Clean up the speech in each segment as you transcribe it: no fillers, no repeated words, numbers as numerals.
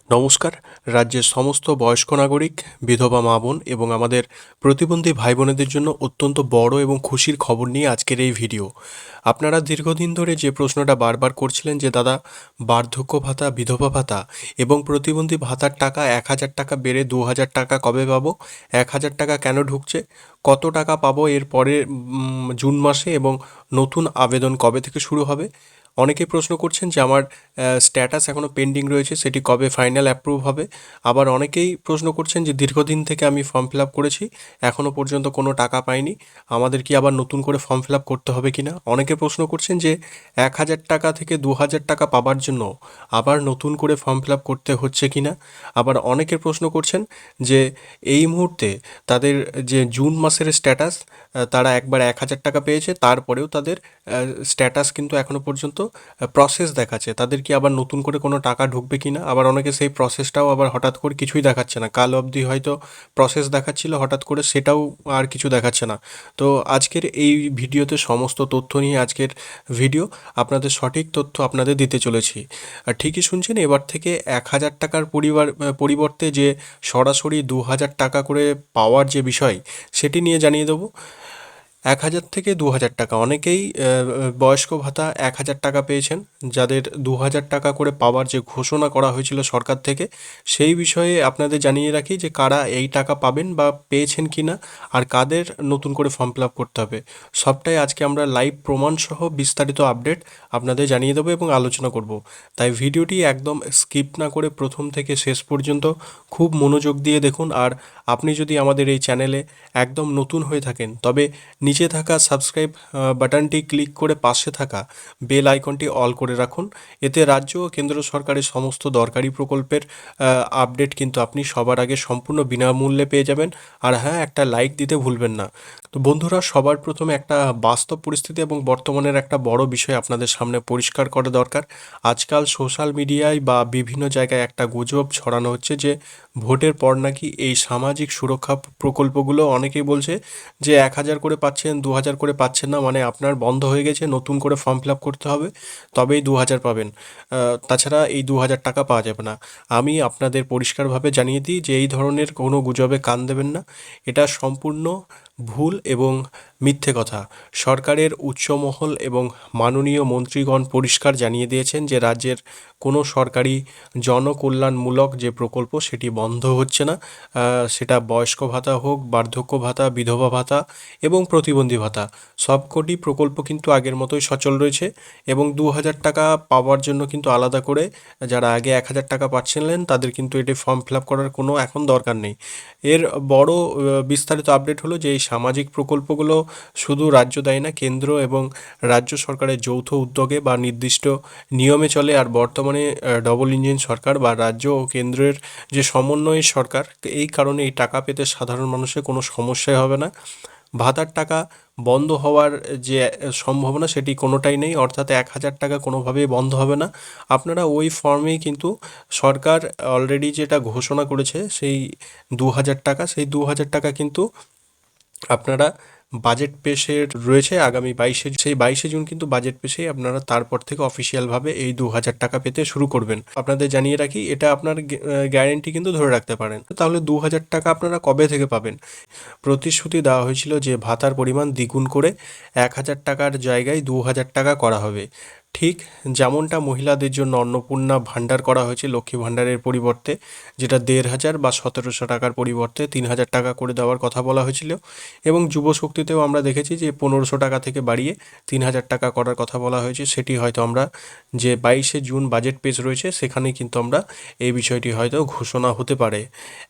নমস্কার। রাজ্যের সমস্ত বয়স্ক নাগরিক, বিধবা মা বোন এবং আমাদের প্রতিবন্ধী ভাই বোনেদের জন্য অত্যন্ত বড় এবং খুশির খবর নিয়ে আজকের এই ভিডিও। আপনারা দীর্ঘদিন ধরে যে প্রশ্নটা বারবার করছিলেন যে দাদা, বার্ধক্য ভাতা, বিধবা ভাতা এবং প্রতিবন্ধী ভাতার টাকা ১,০০০ টাকা বেড়ে ২,০০০ টাকা কবে পাবো, ১,০০০ টাকা কেন ঢুকছে, কত টাকা পাবো এর পরে জুন মাসে এবং নতুন আবেদন কবে থেকে শুরু হবে। অনেকেই প্রশ্ন করছেন যে আমার স্ট্যাটাস এখনও পেন্ডিং রয়েছে, সেটি কবে ফাইনাল অ্যাপ্রুভ হবে। আবার অনেকেই প্রশ্ন করছেন যে দীর্ঘদিন থেকে আমি ফর্ম ফিল আপ করেছি, এখনও পর্যন্ত কোনো টাকা পাইনি, আমাদের কি আবার নতুন করে ফর্ম ফিল আপ করতে হবে কি না। অনেকে প্রশ্ন করছেন যে ১,০০০ টাকা থেকে ২,০০০ টাকা পাবার জন্য আবার নতুন করে ফর্ম ফিল আপ করতে হচ্ছে কি না। আবার অনেকের প্রশ্ন করছেন যে এই মুহূর্তে তাদের যে জুন মাসের স্ট্যাটাস, তারা একবার ১,০০০ টাকা পেয়েছে, তারপরেও তাদের স্ট্যাটাস কিন্তু এখনও পর্যন্ত প্রসেস দেখাচ্ছে, তাদের কি আবার নতুন করে কোনো টাকা ঢুকবে কি না। আবার অনেকে সেই প্রসেসটাও আবার হঠাৎ করে কিছুই দেখাচ্ছে না, কাল অবধি হয়তো প্রসেস দেখাচ্ছিল, হঠাৎ করে সেটাও আর কিছু দেখাচ্ছে না। তো আজকের এই ভিডিওতে সমস্ত তথ্য নিয়ে আজকের ভিডিও, আপনাদের সঠিক তথ্য আপনাদের দিতে চলেছি। আর ঠিকই শুনছেন, এবার থেকে ১,০০০ টাকার পরিবর্তে যে সরাসরি ২,০০০ টাকা করে পাওয়ার যে বিষয়, সেটি নিয়ে জানিয়ে দেবো। ১,০০০ থেকে ২,০০০ টাকা, অনেকেই বয়স্ক ভাতা ১,০০০ টাকা পেয়েছেন, যাদের ২,০০০ টাকা করে পাওয়ার যে ঘোষণা করা হয়েছিল সরকার থেকে, সেই বিষয়ে আপনাদের জানিয়ে রাখি যে কারা এই টাকা পাবেন বা পেয়েছেন কি না, আর কাদের নতুন করে ফর্ম ফিল আপ করতে হবে, সবটাই আজকে আমরা লাইভ প্রমাণসহ বিস্তারিত আপডেট আপনাদের জানিয়ে দেবো এবং আলোচনা করব। তাই ভিডিওটি একদম স্কিপ না করে প্রথম থেকে শেষ পর্যন্ত খুব মনোযোগ দিয়ে দেখুন। আর আপনি যদি আমাদের এই চ্যানেলে একদম নতুন হয়ে থাকেন, তবে নিচে থাকা সাবস্ক্রাইব বাটনটি ক্লিক করে পাশে থাকা বেল আইকনটি অল করে রাখুন। এতে রাজ্য ও কেন্দ্র সরকারের সমস্ত দরকারি প্রকল্পের আপডেট কিন্তু আপনি সবার আগে সম্পূর্ণ বিনামূল্যে পেয়ে যাবেন। আর হ্যাঁ, একটা লাইক দিতে ভুলবেন না। তো বন্ধুরা, সবার প্রথমে একটা বাস্তব পরিস্থিতি এবং বর্তমানের একটা বড় বিষয় আপনাদের সামনে পরিষ্কার করা দরকার। আজকাল সোশ্যাল মিডিয়ায় বা বিভিন্ন জায়গায় একটা গুজব ছড়ানো হচ্ছে যে ভোটের পর নাকি এই সামাজিক সুরক্ষা প্রকল্পগুলো, অনেকেই বলছে যে ১,০০০ করে পাচ্ছেন, ২,০০০ করে পাচ্ছেন না, মানে আপনার বন্ধ হয়ে গেছে, নতুন করে ফর্ম ফিল আপ করতে হবে, তবেই ২,০০০ পাবেন, তাছাড়া এই ২,০০০ টাকা পাওয়া যাবে না। আমি আপনাদের পরিষ্কারভাবে জানিয়ে দিই যে এই ধরনের কোনো গুজবে কান দেবেন না, এটা সম্পূর্ণ ভুল এবং মিথ্যে কথা। সরকারের উচ্চমহল এবং মাননীয় মন্ত্রীগণ পরিষ্কার জানিয়ে দিয়েছেন যে রাজ্যের কোনো সরকারি জনকল্যাণমূলক যে প্রকল্প, সেটি বন্ধ হচ্ছে না। সেটা বয়স্ক ভাতা হোক, বার্ধক্য ভাতা, বিধবা ভাতা এবং প্রতিবন্ধী ভাতা, সবকটি প্রকল্প কিন্তু আগের মতোই সচল রয়েছে। এবং ২,০০০ টাকা পাওয়ার জন্য কিন্তু আলাদা করে যারা আগে ১,০০০ টাকা পাচ্ছিলেন, তাদের কিন্তু এটি ফর্ম ফিল আপ করার কোনো এখন দরকার নেই। এর বড় বিস্তারিত আপডেট হলো যে এই সামাজিক প্রকল্পগুলো শুধু রাজ্য দেয় না, কেন্দ্র এবং রাজ্য সরকারের যৌথ উদ্যোগে বা নির্দিষ্ট নিয়মে চলে। আর বর্তমানে ডবল ইঞ্জিন সরকার বা রাজ্য ও কেন্দ্রের যে সমন্বয়ের সরকার, এই কারণে এই টাকা পেতে সাধারণ মানুষের কোনো সমস্যাই হবে না। ভাতার টাকা বন্ধ হওয়ার যে সম্ভাবনা, সেটি কোনোটাই নেই, অর্থাৎ ১,০০০ টাকা কোনোভাবেই বন্ধ হবে না। আপনারা ওই ফর্মেই কিন্তু সরকার অলরেডি যেটা ঘোষণা করেছে, সেই ২,০০০ টাকা, সেই ২,০০০ টাকা কিন্তু আপনারা বাজেট পেশের রয়েছে আগামী ২২শে জুন কিন্তু বাজেট পেশেই আপনারা তারপর থেকে অফিসিয়ালভাবে এই ২,০০০ টাকা পেতে শুরু করবেন। আপনাদের জানিয়ে রাখি, এটা আপনার গ্যারেন্টি কিন্তু ধরে রাখতে পারেন। তাহলে ২,০০০ টাকা আপনারা কবে থেকে পাবেন? প্রতিশ্রুতি দেওয়া হয়েছিল যে ভাতার পরিমাণ দ্বিগুণ করে ১,০০০ টাকার জায়গায় ২,০০০ টাকা করা হবে। ঠিক যেমনটা মহিলাদের জন্য অন্নপূর্ণা ভাণ্ডার করা হয়েছে লক্ষ্মী ভাণ্ডারের পরিবর্তে, যেটা ১,৫০০ বা ১৭০০ টাকার পরিবর্তে ৩,০০০ টাকা করে দেওয়ার কথা বলা হয়েছিল। এবং যুবশক্তিতেও আমরা দেখেছি যে ১৫০০ টাকা থেকে বাড়িয়ে ৩,০০০ টাকা করার কথা বলা হয়েছে। সেটি হয়তো আমরা যে ২২শে জুন বাজেট পেশ রয়েছে, সেখানেই কিন্তু আমরা এই বিষয়টি হয়তো ঘোষণা হতে পারে।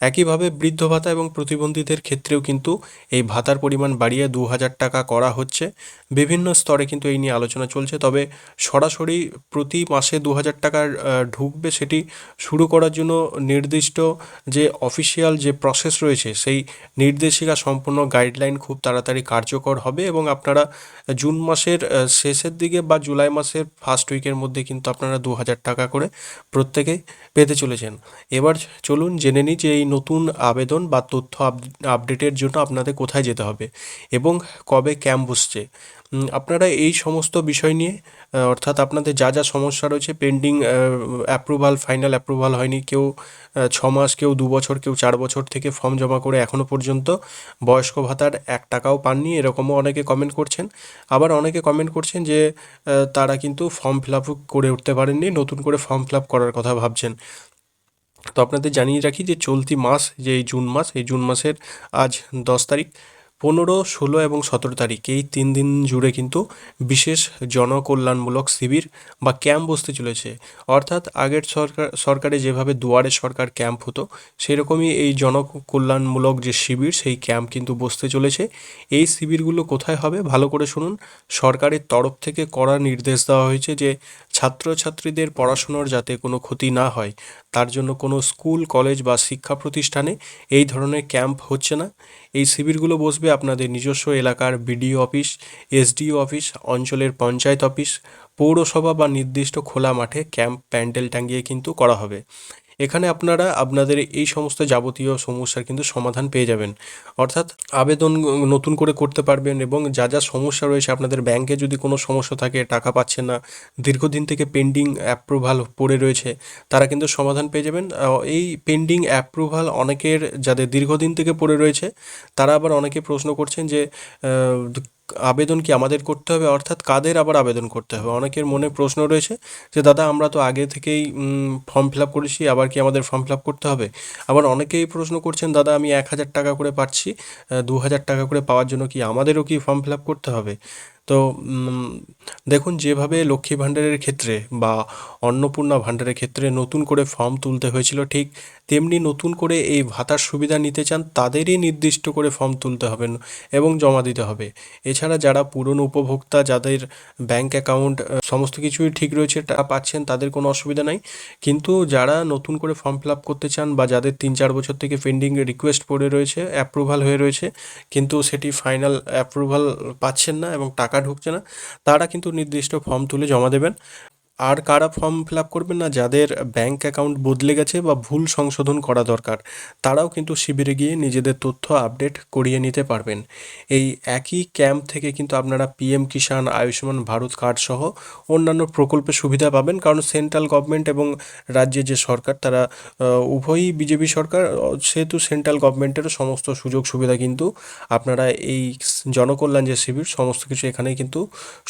একইভাবে বৃদ্ধ ভাতা এবং প্রতিবন্ধীদের ক্ষেত্রেও কিন্তু এই ভাতার পরিমাণ বাড়িয়ে ২,০০০ টাকা করা হচ্ছে। বিভিন্ন স্তরে কিন্তু এই নিয়ে আলোচনা চলছে, তবে সরাসরি প্রতি মাসে ২,০০০ টাকা ঢুকবে, সেটি শুরু করার জন্য নির্দিষ্ট যে অফিসিয়াল যে প্রসেস রয়েছে, সেই নির্দেশিকা সম্পূর্ণ গাইডলাইন খুব তাড়াতাড়ি কার্যকর হবে এবং আপনারা জুন মাসের শেষের দিকে বা জুলাই মাসের ফার্স্ট উইকের মধ্যে কিন্তু আপনারা ২,০০০ টাকা করে প্রত্যেকেই পেতে চলেছেন। এবার চলুন জেনে নিই যে এই নতুন আবেদন বা তথ্য আপডেটের জন্য আপনাদের কোথায় যেতে হবে এবং কবে ক্যাম্প বসছে। আপনারা এই সমস্ত বিষয় নিয়ে অর্থাৎ আপনাদের যা যা সমস্যা রয়েছে, পেন্ডিং অ্যাপ্রুভাল, ফাইনাল অ্যাপ্রুভাল হয়নি, কেউ 6 মাস, কেউ 2 বছর, কেউ 4 বছর থেকে ফর্ম জমা করে এখনও পর্যন্ত বয়স্ক ভাতার 1 টাকাও পাননি, এরকমও অনেকে কমেন্ট করছেন। আবার অনেকে কমেন্ট করছেন যে তারা কিন্তু ফর্ম ফিল আপ করে উঠতে পারেননি, নতুন করে ফর্ম ফিল আপ করার কথা ভাবছেন। তো আপনাদের জানিয়ে রাখি যে চলতি মাস, যে এই জুন মাস, এই জুন মাসের আজ 10 তারিখ, 15, 16 এবং 17 তারিখ, এই 3 দিন জুড়ে কিন্তু বিশেষ জনকল্যাণমূলক শিবির বা ক্যাম্প বসতে চলেছে। অর্থাৎ আগের সরকারে যেভাবে দুয়ারে সরকার ক্যাম্প হতো, সেরকমই এই জনকল্যাণমূলক যে শিবির, সেই ক্যাম্প কিন্তু বসতে চলেছে। এই শিবিরগুলো কোথায় হবে ভালো করে শুনুন। সরকারের তরফ থেকে কড়া নির্দেশ দেওয়া হয়েছে যে ছাত্রছাত্রীদের পড়াশুনোর যাতে কোনো ক্ষতি না হয়, তার জন্য কোনো স্কুল, কলেজ বা শিক্ষা প্রতিষ্ঠানে এই ধরনের ক্যাম্প হচ্ছে না। এই শিবিরগুলো বসবে আপনাদের নিজস্ব এলাকার বিডিও অফিস, এসডিও অফিস, অঞ্চলের পঞ্চায়েত অফিস, পৌরসভা বা নির্দিষ্ট খোলা মাঠে ক্যাম্প প্যান্ডেল টাঙিয়ে কিন্তু করা হবে। এখানে আপনারা আপনাদের এই সমস্ত যাবতীয় সমস্যার কিন্তু সমাধান পেয়ে যাবেন। অর্থাৎ আবেদন নতুন করে করতে পারবেন, এবং যা যা সমস্যা রয়েছে, আপনাদের ব্যাংকে যদি কোনো সমস্যা থাকে, টাকা পাচ্ছেন না, দীর্ঘদিন থেকে পেন্ডিং অ্যাপ্রুভাল পড়ে রয়েছে, তারা কিন্তু সমাধান পেয়ে যাবেন। এই পেন্ডিং অ্যাপ্রুভাল অনেকের যাদের দীর্ঘদিন থেকে পড়ে রয়েছে, তারা আবার অনেকে প্রশ্ন করছেন যে আবেদন কি আমাদের করতে হবে, অর্থাৎ কাদের আবার আবেদন করতে হবে। অনেকের মনে প্রশ্ন রয়েছে যে দাদা আমরা তো আগে থেকেই ফর্ম ফিল আপ করেছি, আবার কি আমাদের ফর্ম ফিল আপ করতে হবে। আবার অনেকেই প্রশ্ন করছেন দাদা আমি 1,000 টাকা করে পাচ্ছি, 2,000 টাকা করে পাওয়ার জন্য কি আমাদেরও কি ফর্ম ফিল আপ করতে হবে। তো দেখুন, যেভাবে লক্ষ্মী ভাণ্ডারের ক্ষেত্রে বা অন্নপূর্ণা ভাণ্ডারের ক্ষেত্রে নতুন করে ফর্ম তুলতে হয়েছিল, ঠিক তেমনি নতুন করে এই ভাতার সুবিধা নিতে চান তাদেরই নির্দিষ্ট করে ফর্ম তুলতে হবে এবং জমা দিতে হবে। এছাড়া যারা পুরনো উপভোক্তা, যাদের ব্যাংক অ্যাকাউন্ট সমস্ত কিছুই ঠিক রয়েছে, টাকা পাচ্ছেন, তাদের কোনো অসুবিধা নাই। কিন্তু যারা নতুন করে ফর্ম ফিল আপ করতে চান বা যাদের 3-4 বছর থেকে পেন্ডিং রিকোয়েস্ট পড়ে রয়েছে, অ্যাপ্রুভাল হয়ে রয়েছে, কিন্তু সেটি ফাইনাল অ্যাপ্রুভাল পাচ্ছেন না এবং টাকা ঢুকছে না, তারা কিন্তু নির্দিষ্ট ফর্ম তুলে জমা দেবেন। আর কারা ফর্ম ফিল আপ করবেন না, যাদের ব্যাংক অ্যাকাউন্ট বদলে গেছে বা ভুল সংশোধন করা দরকার, তারাও কিন্তু শিবিরে গিয়ে নিজেদের তথ্য আপডেট করিয়ে নিতে পারবেন। এই একই ক্যাম্প থেকে কিন্তু আপনারা পিএম কিষাণ, আয়ুষ্মান ভারত কার্ড সহ অন্যান্য প্রকল্পের সুবিধা পাবেন। কারণ সেন্ট্রাল গভর্নমেন্ট এবং রাজ্যের যে সরকার, তারা উভয়ই বিজেপি সরকার, সেহেতু সেন্ট্রাল গভর্নমেন্টেরও সমস্ত সুযোগ সুবিধা কিন্তু আপনারা এই জনকল্যাণ যে শিবির, সমস্ত কিছু এখানেই কিন্তু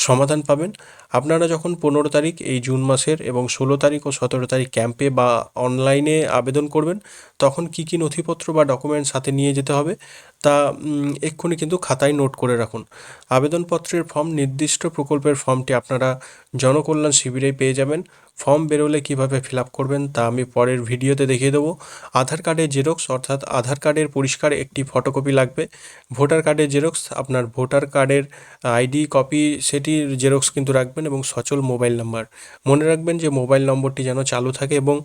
সমাধান পাবেন। আপনারা যখন 15 তারিখ এই জুন মাসের এবং 16 তারিখ ও 17 তারিখ ক্যাম্পে বা অনলাইনে আবেদন করবেন, তখন কি কি নথিপত্র বা ডকুমেন্টস সাথে নিয়ে যেতে হবে তা এক্ষুনি কিন্তু খাতায় নোট করে রাখুন। আবেদনপত্রের ফর্ম, নির্দিষ্ট প্রকল্পের ফর্মটি আপনারা জনকল্যাণ শিবিরেই পেয়ে যাবেন। ফর্ম বেরোলে কীভাবে ফিল আপ করবেন তা আমি পরের ভিডিওতে দেখিয়ে দেবো। আধার কার্ডের জেরক্স, অর্থাৎ আধার কার্ডের পরিষ্কার একটি ফটোকপি লাগবে। ভোটার কার্ডের জেরক্স, আপনার ভোটার কার্ডের আইডি কপি, সেটির জেরক্স কিন্তু রাখবেন, এবং সচল মোবাইল নাম্বার। মনে রাখবেন যে মোবাইল নম্বরটি যেন চালু থাকে এবং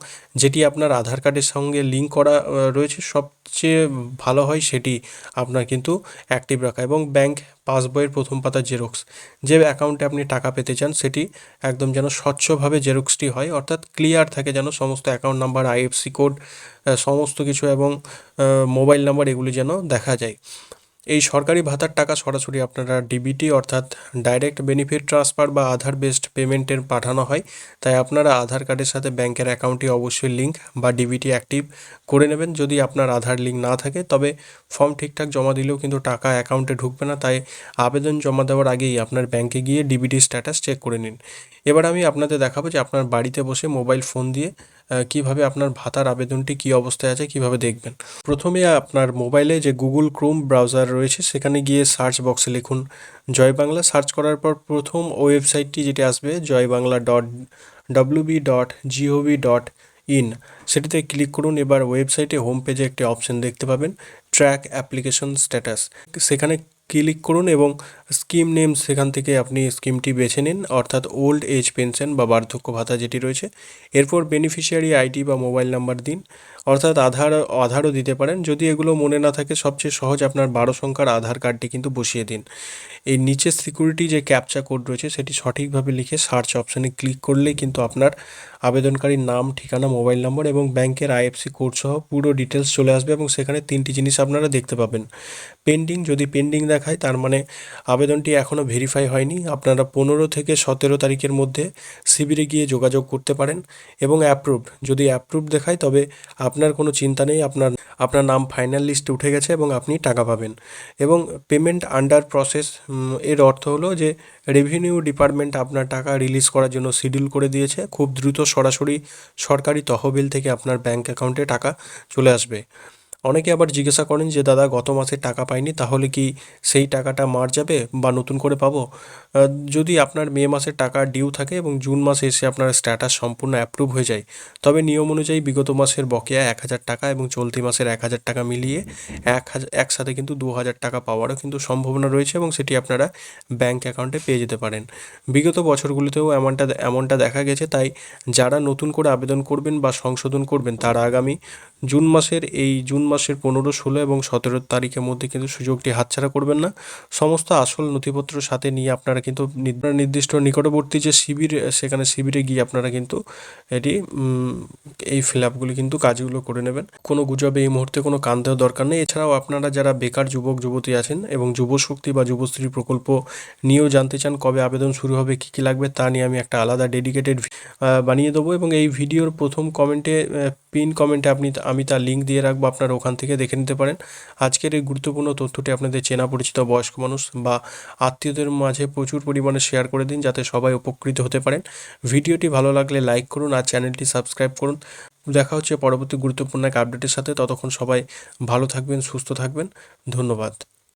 যেটি আপনার আধার কার্ডের সঙ্গে লিঙ্ক করা রয়েছে, সবচেয়ে ভালো হয় সেটি আপনার কিন্তু অ্যাক্টিভ রাখা। এবং ব্যাংক পাসবইয়ের প্রথম পাতার জেরক্স, যে অ্যাকাউন্টে আপনি টাকা পেতে চান সেটি একদম যেন স্বচ্ছভাবে জেরক্সটি হয়, অর্থাৎ ক্লিয়ার থাকে, যেন সমস্ত অ্যাকাউন্ট নাম্বার, আইএফসি কোড, সমস্ত কিছু এবং মোবাইল নাম্বার এগুলি যেন দেখা যায়। এই সরকারি ভাতার টাকা সরাসরি আপনারা ডিবিটি অর্থাৎ ডাইরেক্ট বেনিফিট ট্রান্সফার বা আধার বেসড পেমেন্টের পাঠানো হয়। তাই আপনারা আধার কার্ডের সাথে ব্যাংকের অ্যাকাউন্টটি অবশ্যই লিঙ্ক বা ডিবিটি অ্যাক্টিভ করে নেবেন। যদি আপনার আধার লিঙ্ক না থাকে, তবে ফর্ম ঠিকঠাক জমা দিলেও কিন্তু টাকা অ্যাকাউন্টে ঢুকবে না। তাই আবেদন জমা দেওয়ার আগেই আপনার ব্যাংকে গিয়ে ডিবিটি স্ট্যাটাস চেক করে নিন। এবার আমি আপনাদের দেখাবো যে আপনার বাড়িতে বসে মোবাইল ফোন দিয়ে কিভাবে আপনার ভাতার আবেদনটি কী অবস্থায় আছে কিভাবে দেখবেন। প্রথমে আপনার মোবাইলে যে গুগল ক্রোম ব্রাউজার রয়েছে, সেখানে গিয়ে সার্চ বক্সে লিখুন জয় বাংলা। সার্চ করার পর প্রথম ওয়েবসাইটটি যেটি আসবে, joyBangla.wb.gov.in, সেটিতে ক্লিক করুন। এবার ওয়েবসাইটে হোম পেজে একটি অপশন দেখতে পাবেন, ট্র্যাক অ্যাপ্লিকেশন স্ট্যাটাস। সেখানে ক্লিক করুন এবং স্কিম নেম, সেখান থেকে আপনি স্কিমটি বেছে নিন, অর্থাৎ ওল্ড এজ পেনশন বা বার্ধক্য ভাতা যেটি রয়েছে। এরপর বেনিফিশিয়ারি আইডি বা মোবাইল নাম্বার দিন, অর্থাৎ আধারও দিতে পারেন। যদি এগুলো মনে না থাকে সবচেয়ে সহজ আপনার 12 সংখ্যার আধার কার্ডটি কিন্তু বসিয়ে দিন। এই নিচে সিকিউরিটি যে ক্যাপচা কোড রয়েছে সেটি সঠিকভাবে লিখে সার্চ অপশানে ক্লিক করলেই কিন্তু আপনার আবেদনকারীর নাম, ঠিকানা, মোবাইল নম্বর এবং ব্যাংকের আইএফসি কোড সহ পুরো ডিটেলস চলে আসবে এবং সেখানে 3টি জিনিস আপনারা দেখতে পাবেন। পেন্ডিং, যদি পেন্ডিং দেখায় তার মানে আবেদনটি এখনও ভেরিফাই হয়নি। আপনারা 15 থেকে 17 তারিখের মধ্যে শিবিরে গিয়ে যোগাযোগ করতে পারেন। এবং অ্যাপ্রুভ, যদি অ্যাপ্রুভ দেখায় তবে আপনার কোনো চিন্তা নেই, আপনার নাম ফাইনাল লিস্টে উঠে গেছে এবং আপনি টাকা পাবেন। এবং পেমেন্ট আন্ডার প্রসেস, এর অর্থ হলো যে রেভিনিউ ডিপার্টমেন্ট আপনার টাকা রিলিজ করার জন্য শিডিউল করে দিয়েছে। খুব দ্রুত সরাসরি সরকারি তহবিল থেকে আপনার ব্যাংক অ্যাকাউন্টে টাকা চলে আসবে। অনেকে আবার জিজ্ঞাসা করেন যে দাদা গত মাসে টাকা পাইনি, তাহলে কি সেই টাকাটা মার যাবে বা নতুন করে পাবো? যদি আপনার মে মাসের টাকা ডিউ থাকে এবং জুন মাসে এসে আপনার স্ট্যাটাস সম্পূর্ণ অ্যাপ্রুভ হয়ে যায়, তবে নিয়ম অনুযায়ী বিগত মাসের বকেয়া 1,000 টাকা এবং চলতি মাসের 1,000 টাকা মিলিয়ে একসাথে কিন্তু 2,000 টাকা পাওয়ারও কিন্তু সম্ভাবনা রয়েছে এবং সেটি আপনারা ব্যাংক অ্যাকাউন্টে পেয়ে যেতে পারেন। বিগত বছরগুলিতেও এমনটা দেখা গেছে। তাই যারা নতুন করে আবেদন করবেন বা সংশোধন করবেন তারা আগামী জুন মাসের 15, 16 এবং 17 তারিখের মধ্যে কিন্তু সুযোগটি হাতছাড়া করবেন না। সমস্ত আসল নথিপত্র সাথে নিয়ে আপনারা কিন্তু নির্দিষ্ট নিকটবর্তী যে শিবির, সেখানে শিবিরে গিয়ে আপনারা কিন্তু এই ফিল আপগুলি কিন্তু কাজগুলো করে নেবেন। কোনো গুজবে এই মুহূর্তে কোনো কান দেওয়ার দরকার নেই। এছাড়াও আপনারা যারা বেকার যুবক যুবতী আছেন এবং যুবশক্তি বা যুবশ্রী প্রকল্প নিয়েও জানতে চান কবে আবেদন শুরু হবে, কী কী লাগবে, তা নিয়ে আমি একটা আলাদা ডেডিকেটেড বানিয়ে দেবো এবং এই ভিডিওর প্রথম কমেন্টে, পিন কমেন্টে আমি তার লিঙ্ক দিয়ে রাখবো, আপনারা ওখান থেকে দেখে নিতে পারেন। আজকের এই গুরুত্বপূর্ণ তথ্যটি আপনাদের চেনা পরিচিত বয়স্ক মানুষ বা আত্মীয়দের মাঝে প্রচুর পরিমাণে শেয়ার করে দিন যাতে সবাই উপকৃত হতে পারেন। ভিডিওটি ভালো লাগলে লাইক করুন আর চ্যানেলটি সাবস্ক্রাইব করুন। দেখা হচ্ছে পরবর্তী গুরুত্বপূর্ণ এক আপডেটের সাথে। ততক্ষণ সবাই ভালো থাকবেন, সুস্থ থাকবেন। ধন্যবাদ।